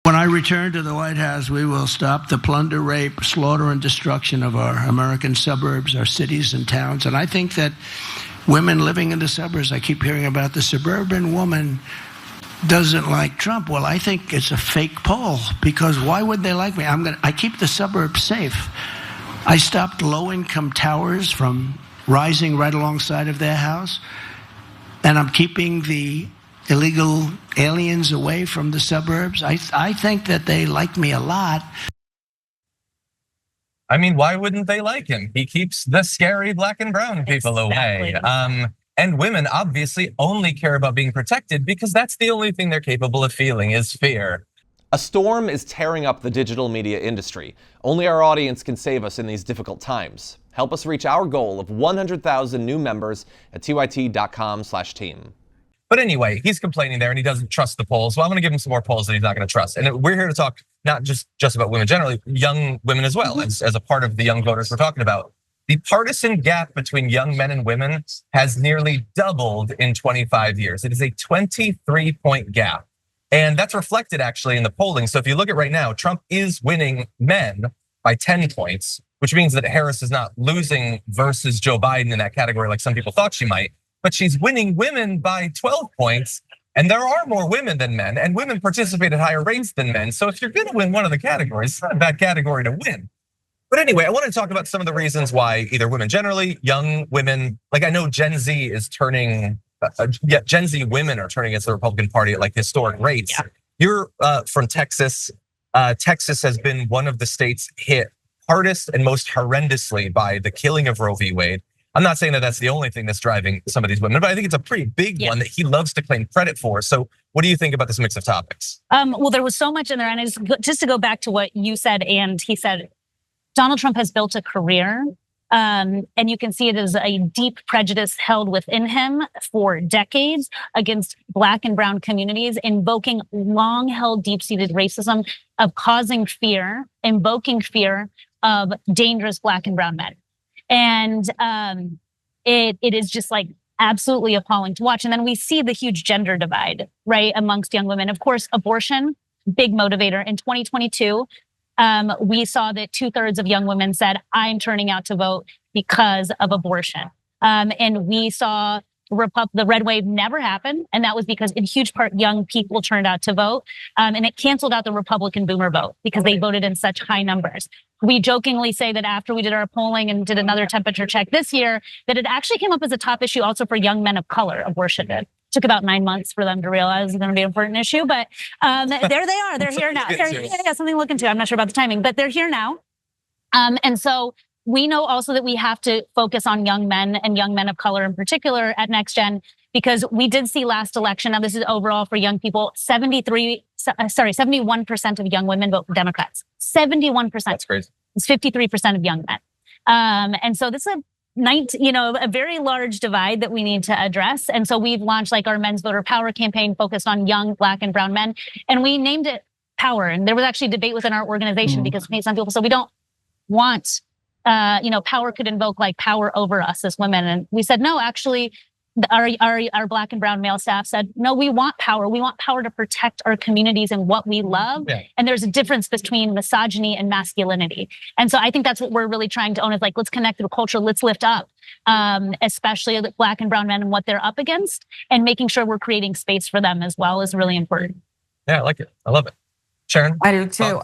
When I return to the White House, we will stop the plunder, rape, slaughter, and destruction of our American suburbs, our cities and towns. And I think that women living in the suburbs, I keep hearing about the suburban woman doesn't like Trump. Well, I think it's a fake poll, because why would they like me? I keep the suburbs safe. I stopped low-income towers from rising right alongside of their house, and I'm keeping the illegal aliens away from the suburbs. I think that they like me a lot. I mean, why wouldn't they like him? He keeps the scary black and brown people away. And women obviously only care about being protected because that's the only thing they're capable of feeling is fear. A storm is tearing up the digital media industry. Only our audience can save us in these difficult times. Help us reach our goal of 100,000 new members at tyt.com/team. But anyway, he's complaining there and he doesn't trust the polls. Well, I'm gonna give him some more polls that he's not gonna trust. And we're here to talk not just about women generally, young women as well, as a part of the young voters we're talking about. The partisan gap between young men and women has nearly doubled in 25 years. It is a 23-point gap. And that's reflected actually in the polling. So if you look at right now, Trump is winning men by 10 points, which means that Harris is not losing versus Joe Biden in that category like some people thought she might. But she's winning women by 12 points, and there are more women than men, and women participate at higher rates than men. So if you're gonna win one of the categories, it's not a bad category to win. But anyway, I want to talk about some of the reasons why either women generally, young women, like I know Gen Z is turning, Gen Z women are turning against the Republican Party at like historic rates. Yeah. You're from Texas. Texas has been one of the states hit hardest and most horrendously by the killing of Roe v. Wade. I'm not saying that that's the only thing that's driving some of these women, but I think it's a pretty big one that he loves to claim credit for. So what do you think about this mix of topics? Well, there was so much in there. And just to go back to what you said and he said, Donald Trump has built a career, and you can see it as a deep prejudice held within him for decades against Black and brown communities, invoking long-held deep-seated racism of causing fear, invoking fear of dangerous Black and brown men. And it is just like absolutely appalling to watch. And then we see the huge gender divide, right, amongst young women. Of course, abortion, big motivator. In 2022, we saw that 2/3 of young women said, I'm turning out to vote because of abortion. And we saw the red wave never happen. And that was because in huge part, young people turned out to vote. And it canceled out the Republican boomer vote because they voted in such high numbers. We jokingly say that after we did our polling and did another temperature check this year, that it actually came up as a top issue also for young men of color, abortion did. Took about 9 months for them to realize it's going to be an important issue, but there they are. They're here now. Yeah, something to look into. I'm not sure about the timing, but they're here now. And so we know also that we have to focus on young men and young men of color in particular at Next Gen, because we did see last election. Now this is overall for young people. 71% of young women vote for Democrats. 71%. That's crazy. It's 53% of young men. And so this is a very large divide that we need to address. And so we've launched like our Men's Voter Power campaign focused on young Black and brown men. And we named it Power. And there was actually debate within our organization because some people said we don't want, power could invoke like power over us as women. And we said, no, actually, our Black and brown male staff said, no, we want power. We want power to protect our communities and what we love. Yeah. And there's a difference between misogyny and masculinity. And so I think that's what we're really trying to own is like, let's connect to the culture. Let's lift up, especially the Black and brown men and what they're up against, and making sure we're creating space for them as well is really important. Yeah, I like it. I love it. Sharon? I do too.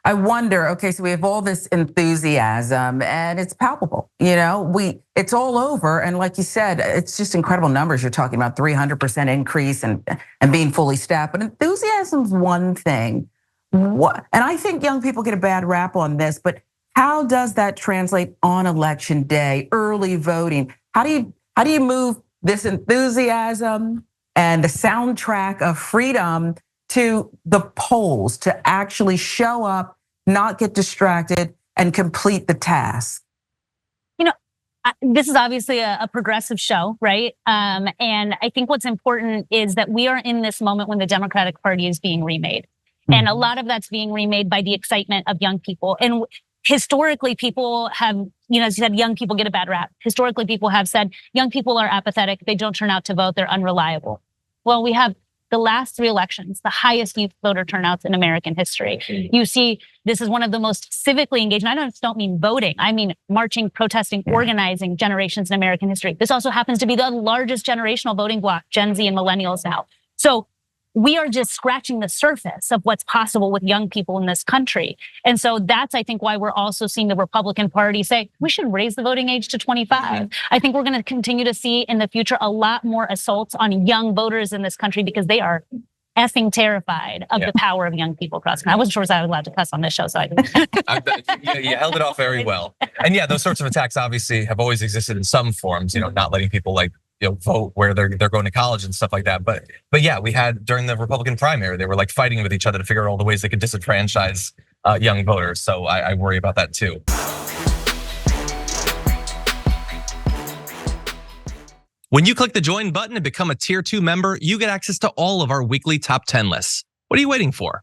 I wonder, okay, so we have all this enthusiasm and it's palpable, it's all over. And like you said, it's just incredible numbers. You're talking about 300% increase and being fully staffed, but enthusiasm's one thing. And I think young people get a bad rap on this, but how does that translate on election day, early voting? How do you move this enthusiasm and the soundtrack of freedom to the polls to actually show up, not get distracted, and complete the task? This is obviously a progressive show, right? And I think what's important is that we are in this moment when the Democratic Party is being remade. And a lot of that's being remade by the excitement of young people. And historically, people have, as you said, young people get a bad rap. Historically, people have said young people are apathetic. They don't turn out to vote. They're unreliable. Well, we have the last 3 elections, the highest youth voter turnouts in American history. You see, this is one of the most civically engaged, and I don't mean voting, I mean marching, protesting, organizing generations in American history. This also happens to be the largest generational voting bloc, Gen Z and millennials now. So we are just scratching the surface of what's possible with young people in this country. And so that's, I think, why we're also seeing the Republican Party say, we should raise the voting age to 25. I think we're going to continue to see in the future a lot more assaults on young voters in this country because they are effing terrified of the power of young people across. I wasn't sure I was allowed to cuss on this show, so I didn't. You held it off very well. And yeah, those sorts of attacks obviously have always existed in some forms, not letting people vote where they're going to college and stuff like that. But yeah, we had during the Republican primary, they were like fighting with each other to figure out all the ways they could disenfranchise young voters. So I worry about that too. When you click the join button and become a tier 2 member, you get access to all of our weekly top 10 lists. What are you waiting for?